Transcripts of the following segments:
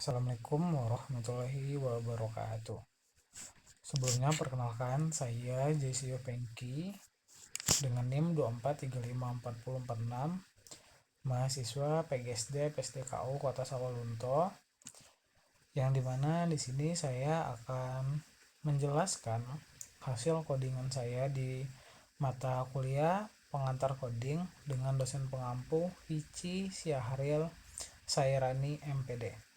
Assalamualaikum warahmatullahi wabarakatuh. Sebelumnya perkenalkan, saya Jesio Pengki dengan NIM 24354046, mahasiswa PGSD PSDKU Kota Sawalunto, yang dimana di sini saya akan menjelaskan hasil codingan saya di mata kuliah pengantar coding dengan dosen pengampu Vici Syahril Sairani MPD,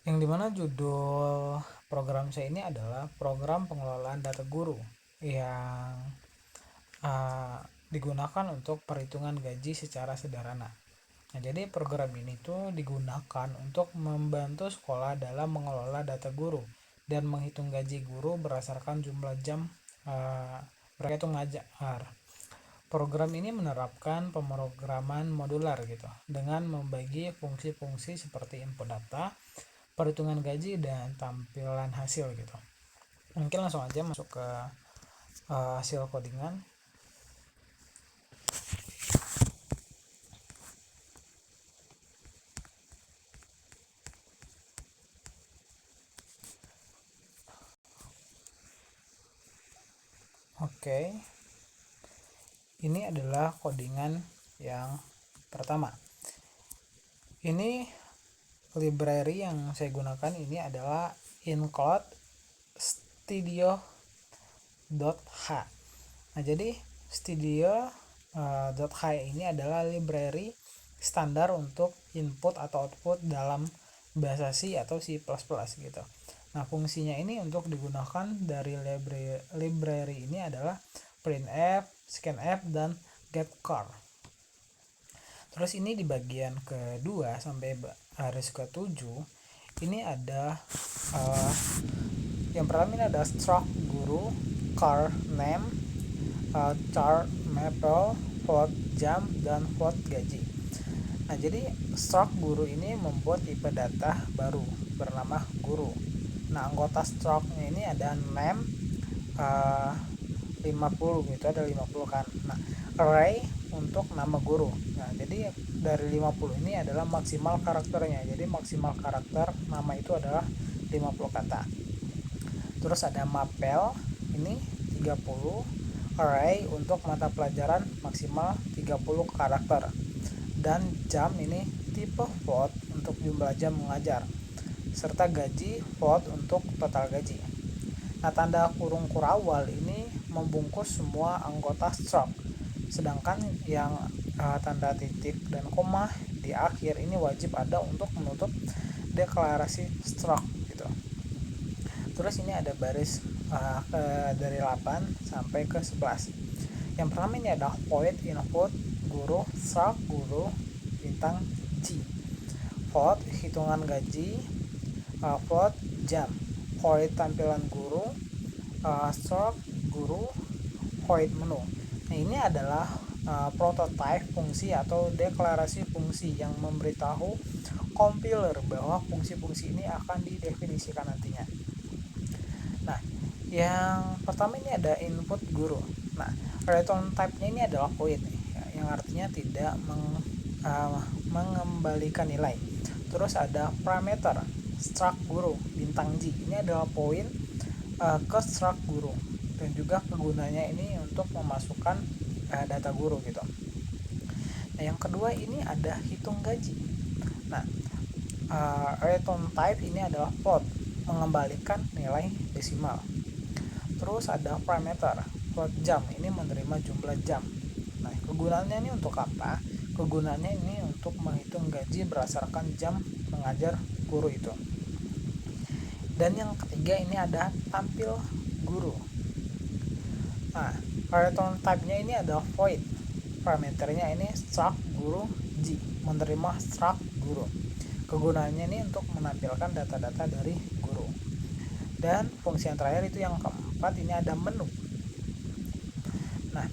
yang dimana judul program saya ini adalah program pengelolaan data guru yang digunakan untuk perhitungan gaji secara sederhana. Nah, jadi program ini tuh digunakan untuk membantu sekolah dalam mengelola data guru dan menghitung gaji guru berdasarkan jumlah jam mereka itu ngajar. Program ini menerapkan pemrograman modular gitu, dengan membagi fungsi-fungsi seperti input data, perhitungan gaji, dan tampilan hasil gitu. Mungkin langsung aja masuk ke hasil codingan. Oke, ini adalah codingan yang pertama. Ini library yang saya gunakan ini adalah include studio.h. Nah, jadi studio.h ini adalah library standar untuk input atau output dalam bahasa C atau C++ gitu. Nah, fungsinya ini untuk digunakan dari library ini adalah printf, scanf, dan getchar. Terus ini di bagian kedua sampai baris ke-7 ini ada yang pertama ini ada struct guru, car name, char maple, float jam, dan float gaji. Nah, jadi struct guru ini membuat tipe data baru bernama guru. Nah, anggota struct-nya ini ada name 50 gitu, ada 50 kan. Nah, array untuk nama guru. Nah, jadi dari 50 ini adalah maksimal karakternya. Jadi maksimal karakter nama itu adalah 50 kata. Terus ada mapel ini 30, array untuk mata pelajaran maksimal 30 karakter. Dan jam ini tipe float untuk jumlah jam mengajar, serta gaji float untuk total gaji. Nah, tanda kurung kurawal ini membungkus semua anggota struct, sedangkan yang tanda titik dan koma di akhir ini wajib ada untuk menutup deklarasi struct gitu. Terus ini ada baris dari 8 sampai ke 11. Yang pertama ini ada void input guru, struct guru, bintang G, float hitungan gaji, float jam, void tampilan guru, struct guru, void menu. Nah, ini adalah prototype fungsi atau deklarasi fungsi yang memberitahu compiler bahwa fungsi-fungsi ini akan didefinisikan nantinya. Nah, yang pertama ini ada input guru. Nah, return type-nya ini adalah void, yang artinya tidak mengembalikan nilai. Terus ada parameter struct guru bintang G, ini adalah poin ke struct guru, dan juga kegunaannya ini untuk memasukkan data guru gitu. Nah, yang kedua ini ada hitung gaji. Nah, return type ini adalah float, mengembalikan nilai desimal. Terus ada parameter float jam, ini menerima jumlah jam. Nah, kegunaannya ini untuk apa? Kegunaannya ini untuk menghitung gaji berdasarkan jam mengajar guru itu. Dan yang ketiga ini ada tampil guru. Nah, return type-nya ini ada void, parameternya ini struct guru G, menerima struct guru. Kegunaannya ini untuk menampilkan data-data dari guru. Dan fungsi yang terakhir itu yang keempat, ini ada menu. Nah,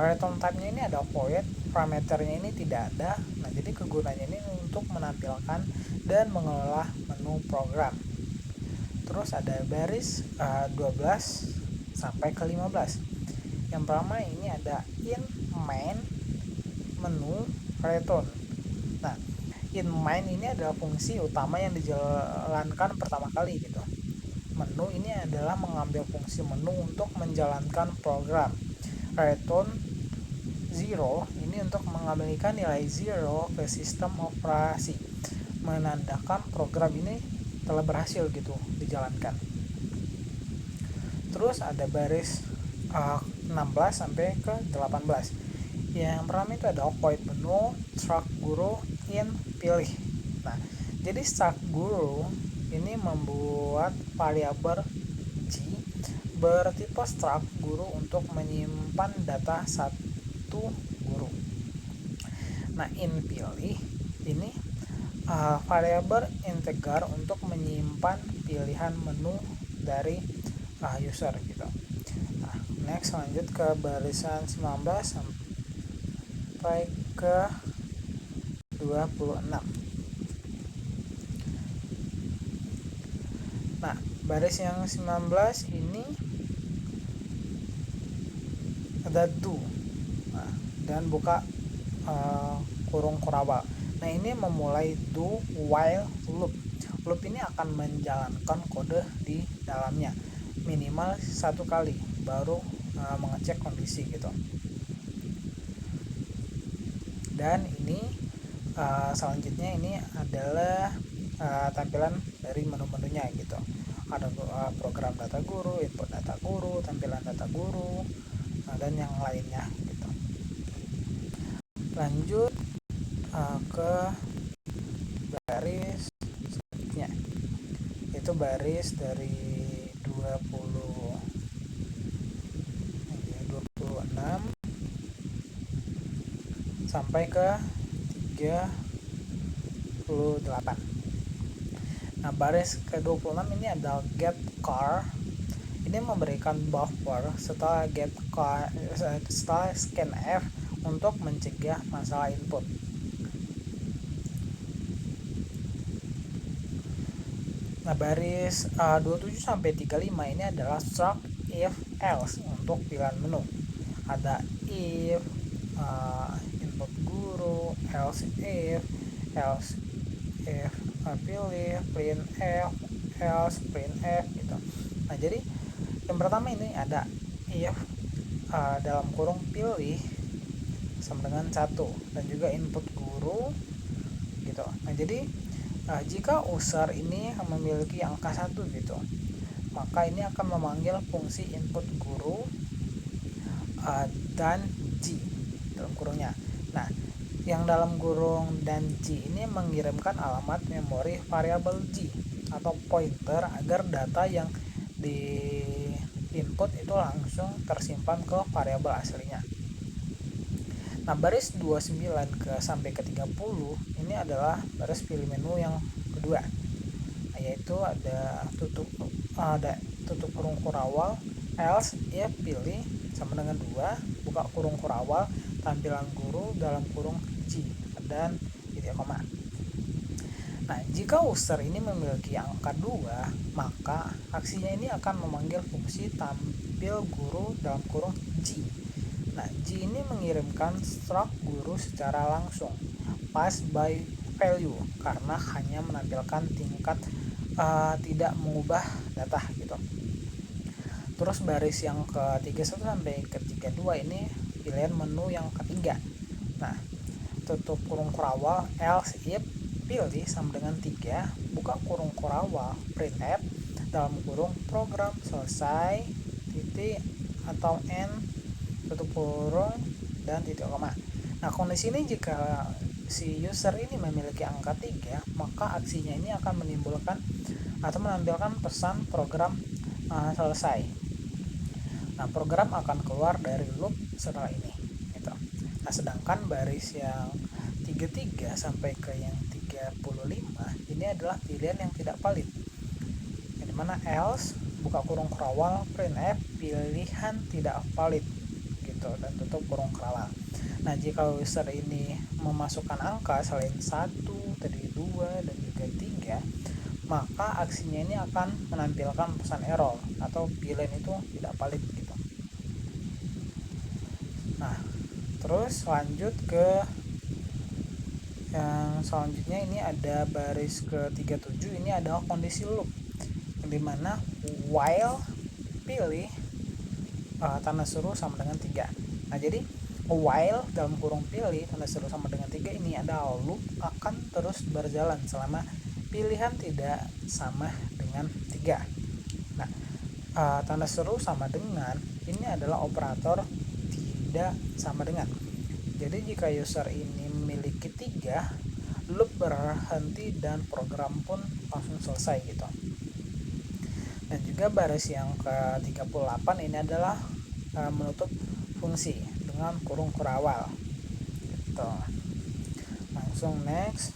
return type-nya ini ada void, parameternya ini tidak ada. Nah, jadi kegunaannya ini untuk menampilkan dan mengelola menu program. Terus ada baris 12 sampai ke 15. Yang pertama ini ada in main menu return. Nah, In main ini adalah fungsi utama yang dijalankan pertama kali gitu. Menu ini adalah mengambil fungsi menu untuk menjalankan program. Return zero ini untuk mengembalikan nilai zero ke sistem operasi, menandakan program ini telah berhasil gitu dijalankan. Terus ada baris 16 sampai ke 18. Yang pertama itu ada void menu struct guru in pilih. Nah, jadi struct guru ini membuat variabel G bertipe struct guru untuk menyimpan data satu guru. Nah, in pilih ini variabel integer untuk menyimpan pilihan menu dari user gitu. Nah, next lanjut ke barisan 19 sampai ke 26. Nah, baris yang 19 ini ada do. Nah, dan buka kurung kurawal. Nah, ini memulai do while loop. Loop ini akan menjalankan kode di dalamnya minimal 1 kali baru mengecek kondisi gitu. Dan ini selanjutnya ini adalah tampilan dari menu-menunya gitu. Ada program data guru, input data guru, tampilan data guru, dan yang lainnya gitu. Lanjut ke baris selanjutnya, itu baris dari 26 sampai ke 38. Nah, baris ke-26 ini adalah get car. Ini memberikan buffer setelah get car, setelah scanf untuk mencegah masalah input. Nah, baris 27 sampai 35 ini adalah struct if else untuk pilihan menu. Ada if input guru, else if pilih, printf, else printf gitu. Nah, jadi yang pertama ini ada if dalam kurung pilih sama dengan 1 dan juga input guru gitu. Nah, jadi jika user ini memiliki angka 1 gitu, maka ini akan memanggil fungsi input guru dan G dalam kurungnya. Nah, yang dalam kurung dan G ini mengirimkan alamat memori variabel G atau pointer agar data yang di input itu langsung tersimpan ke variabel aslinya. Nah, baris 29 sampai ke 30 ini adalah baris pilih menu yang kedua. Nah, yaitu ada tutup kurung kurawal, else if pilih sama dengan 2, buka kurung kurawal, tampilan guru dalam kurung G dan titik koma. Nah, jika user ini memiliki angka 2, maka aksinya ini akan memanggil fungsi tampil guru dalam kurung G. Nah, G ini mengirimkan struct guru secara langsung, pass by value, karena hanya menampilkan tingkat tidak mengubah data gitu. Terus baris yang ke-31 sampai ke-32 ini pilihan menu yang ketiga. Nah, tutup kurung kurawal, else if pilih sama dengan 3, buka kurung kurawal, printf dalam kurung program selesai, titik atau n, tutup kurung dan titik koma. Nah, kondisi ini jika si user ini memiliki angka 3, maka aksinya ini akan menimbulkan atau menampilkan pesan program selesai. Nah, program akan keluar dari loop setelah ini gitu. Nah, sedangkan baris yang 33 sampai ke yang 35 ini adalah pilihan yang tidak valid, yang dimana else, buka kurung kurawal, printf, pilihan tidak valid gitu, dan tutup kurung kurawal. Nah, jika user ini memasukkan angka selain 1, tadi 2 dan juga 3, maka aksinya ini akan menampilkan pesan error atau pilihan itu tidak valid gitu. Nah, terus lanjut ke Yang selanjutnya ini ada baris ke-37, ini adalah kondisi loop, dimana while pilih tanda seru sama dengan 3. Nah jadi while dalam kurung pilih tanda seru sama dengan 3 ini adalah loop akan terus berjalan selama pilihan tidak sama dengan 3. Nah tanda seru sama dengan ini adalah operator tidak sama dengan. Jadi jika user ini memiliki 3, loop berhenti dan program pun langsung selesai gitu. Dan juga baris yang ke-38 ini adalah menutup fungsi dengan kurung kurawal gitu. Langsung next.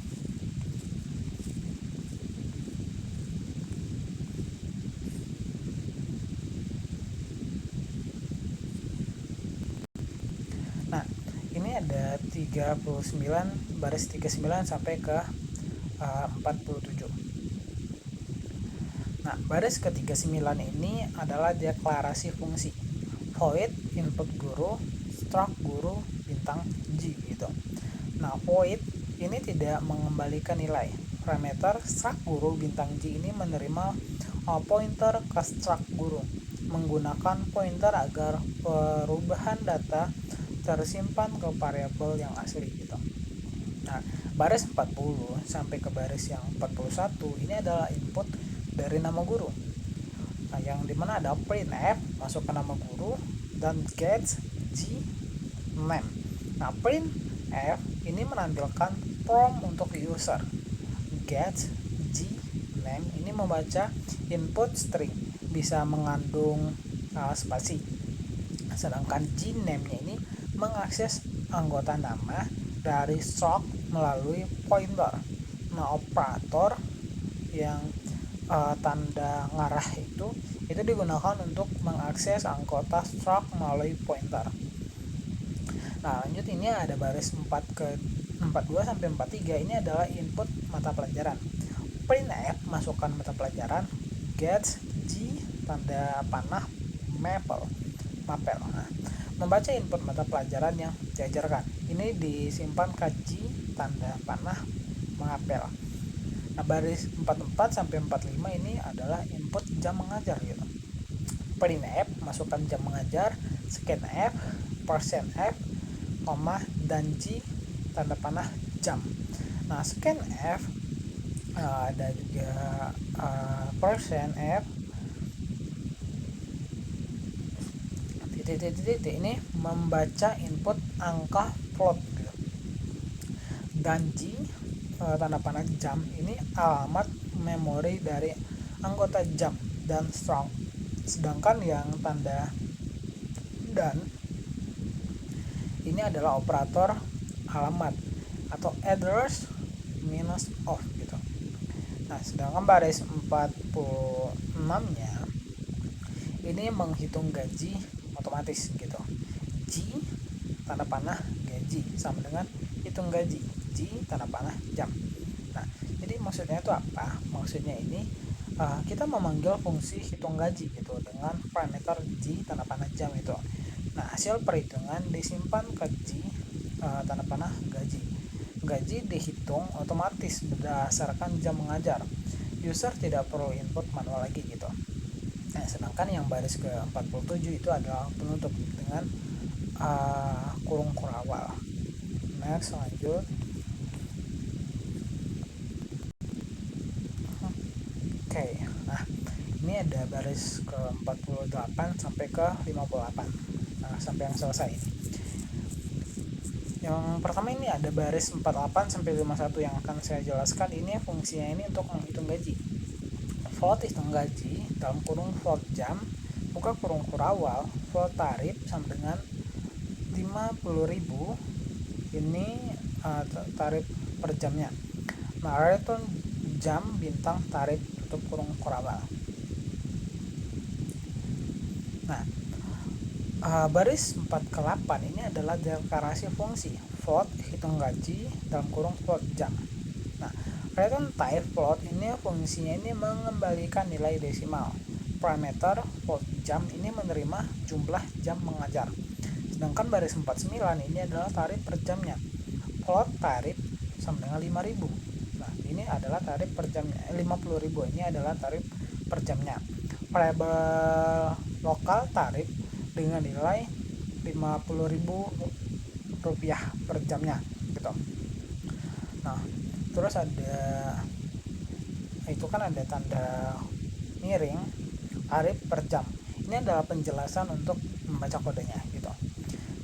Nah ini ada 39, baris 39 sampai ke 47. Nah baris ke-39 ini adalah deklarasi fungsi void input guru struct guru bintang G gitu. Nah void ini tidak mengembalikan nilai. Parameter struct guru bintang G ini menerima pointer ke struct guru menggunakan pointer agar perubahan data tersimpan ke variabel yang asli gitu. Nah baris 40 sampai ke baris yang 41 ini adalah input dari nama guru. Nah yang dimana ada printf masuk ke nama guru dan get G name. Nah printf ini menampilkan prompt untuk user. Get G name ini membaca input string, bisa mengandung spasi. Sedangkan G name-nya ini mengakses anggota nama dari struct melalui pointer. Nah operator yang tanda ngarah itu digunakan untuk mengakses anggota struct melalui pointer. Nah lanjut, ini ada baris 42 sampai 43 ini adalah input mata pelajaran. Printf masukkan mata pelajaran, get G tanda panah mapel. Nah, membaca input mata pelajaran yang diajarkan. Ini disimpan ke G tanda panah mengapel. Nah baris 44 sampai 45 ini adalah input jam mengajar gitu. Printf masukkan jam mengajar, scanf, %f, dan G tanda panah jam. Nah scanf ada juga %f titik ini membaca input angka float gitu. Dan G tanda panah jam ini alamat memori dari anggota jam dan struct. Sedangkan yang tanda dan ini adalah operator alamat atau address minus of gitu. Nah sedangkan baris 46 nya ini menghitung gaji otomatis gitu. G tanda panah gaji sama dengan hitung gaji, G tanda panah jam. Nah jadi maksudnya itu apa? Maksudnya ini kita memanggil fungsi hitung gaji gitu dengan parameter G tanda panah jam itu. Nah hasil perhitungan disimpan ke G tanda panah gaji. Gaji dihitung otomatis berdasarkan jam mengajar. User tidak perlu input manual lagi gitu. Nah, sedangkan yang baris ke-47 itu adalah penutup dengan kurung kurawal. Next, lanjut. Oke, nah ini ada baris ke-48 sampai ke 58. Nah, sampai yang selesai ini. Yang pertama ini ada baris 48 sampai 51 yang akan saya jelaskan. Ini fungsinya ini untuk menghitung gaji. Float hitung gaji dalam kurung float jam, buka kurung kurawal, float tarif sama dengan 50.000. Ini tarif per jamnya. Nah return jam bintang tarif tutup kurung kurawal. Nah baris 4 ke 8 ini adalah deklarasi fungsi float hitung gaji dalam kurung float jam. Nah return type float ini fungsinya ini mengembalikan nilai desimal. Parameter float jam ini menerima jumlah jam mengajar. Sedangkan baris 49 ini adalah tarif per jamnya. Float tarif sama dengan 5.000. Nah, ini adalah tarif per jamnya. 50.000 ini adalah tarif per jamnya. Variabel lokal tarif dengan nilai 50.000 rupiah per jamnya gitu. Nah, terus ada itu kan ada tanda miring tarif per jam. Ini adalah penjelasan untuk membaca kodenya gitu.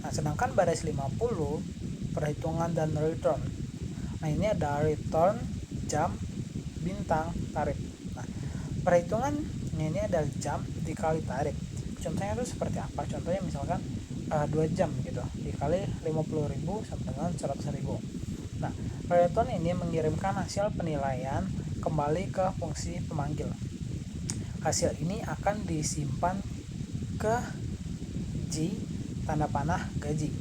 Nah, sedangkan baris 50 perhitungan dan return. Nah, ini ada return, jam, bintang, tarif. Nah, perhitungan ini ada jam dikali tarif. Contohnya itu seperti apa? Contohnya misalkan 2 jam gitu dikali 50.000 sama dengan 100.000. Nah, return ini mengirimkan hasil penilaian kembali ke fungsi pemanggil. Hasil ini akan disimpan ke G tanda panah gaji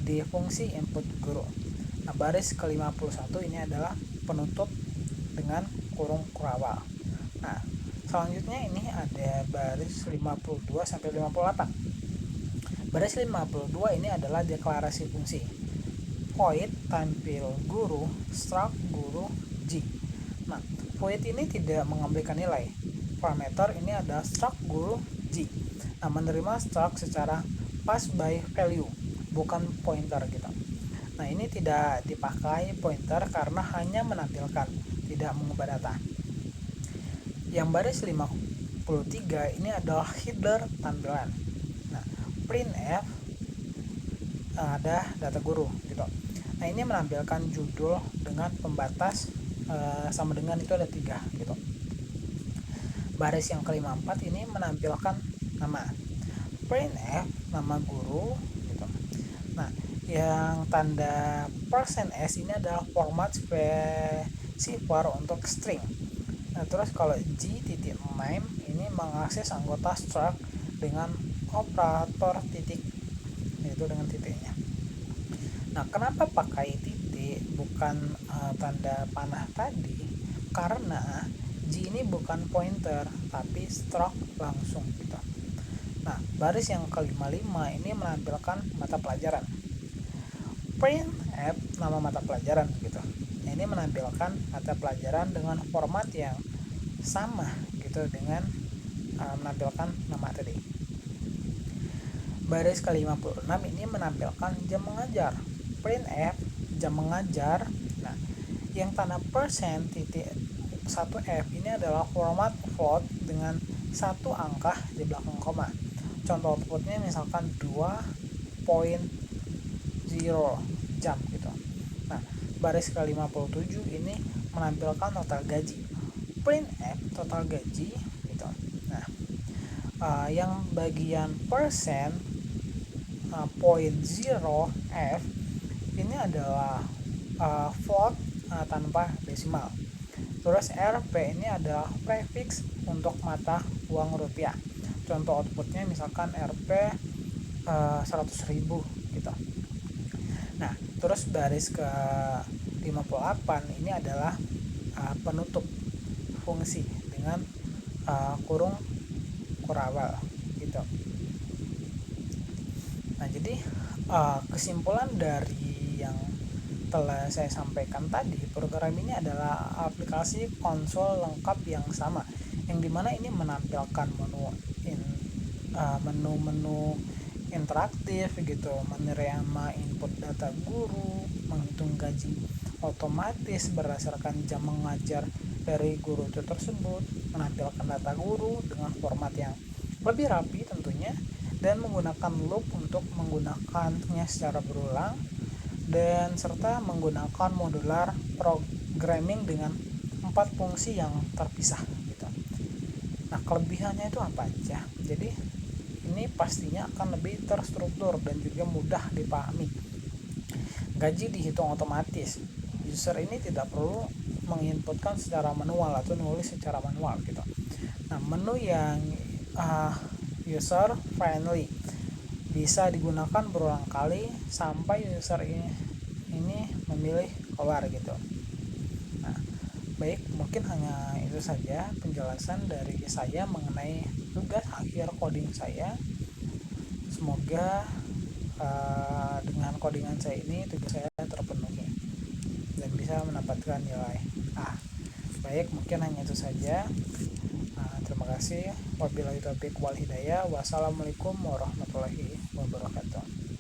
di fungsi input guru. Nah, baris ke-51 ini adalah penutup dengan kurung kurawal. Nah, selanjutnya ini ada baris 52 sampai 58. Baris 52 ini adalah deklarasi fungsi. Void tampil guru, struct guru, G. Nah, void ini tidak mengambilkan nilai. Parameter ini ada struct guru G. Nah, menerima struct secara pass by value, bukan pointer gitu. Nah, ini tidak dipakai pointer karena hanya menampilkan, tidak mengubah data. Yang baris 53 ini adalah header tampilan. Nah, printf ada data guru gitu. Nah, ini menampilkan judul dengan pembatas sama dengan itu ada 3 gitu. Baris yang ke-54 ini menampilkan nama. Printf nama guru gitu. Nah, yang tanda %s ini adalah format specifier untuk string. Nah, terus kalau g.name ini mengakses anggota struct dengan operator titik, yaitu dengan titiknya. Nah, kenapa pakai titik bukan tanda panah tadi? Karena G ini bukan pointer tapi struct langsung gitu. Nah, baris yang ke-55 ini menampilkan mata pelajaran. Printf nama mata pelajaran gitu. Nah, ini menampilkan mata pelajaran dengan format yang sama gitu dengan menampilkan nama tadi. Baris ke-56 ini menampilkan jam mengajar. Printf jam mengajar. Nah, yang tanda %1f ini adalah format float dengan satu angka di belakang koma. Contoh outputnya misalkan 2.0 jam gitu. Nah, baris ke-57 ini menampilkan total gaji. Printf total gaji gitu. Nah, yang bagian persen .0f ini adalah float tanpa desimal. Terus Rp ini adalah prefix untuk mata uang rupiah. Contoh outputnya misalkan Rp 100.000 gitu. Nah, terus baris ke 58 ini adalah penutup fungsi dengan kurung kurawal gitu. Nah, jadi kesimpulan dari yang telah saya sampaikan tadi, program ini adalah aplikasi konsol lengkap yang sama, yang dimana ini menampilkan menu interaktif gitu, menerima input data guru, menghitung gaji otomatis berdasarkan jam mengajar dari guru itu tersebut, menampilkan data guru dengan format yang lebih rapi tentunya, dan menggunakan loop untuk menggunakannya secara berulang, dan serta menggunakan modular programming dengan 4 fungsi yang terpisah gitu. Nah, kelebihannya itu apa aja? Jadi ini pastinya akan lebih terstruktur dan juga mudah dipahami. Gaji dihitung otomatis. User ini tidak perlu menginputkan secara manual atau nulis secara manual gitu. Nah, menu yang user friendly bisa digunakan berulang kali sampai user ini memilih keluar gitu. Nah, baik, mungkin hanya itu saja penjelasan dari saya mengenai tugas akhir coding saya. Semoga dengan codingan saya ini tugas saya terpenuhi dan bisa bisa mendapatkan nilai A. Baik, mungkin hanya itu saja. Terima kasih. Wabillahi taufiq wal hidayah. Wassalamualaikum warahmatullahi wabarakatuh.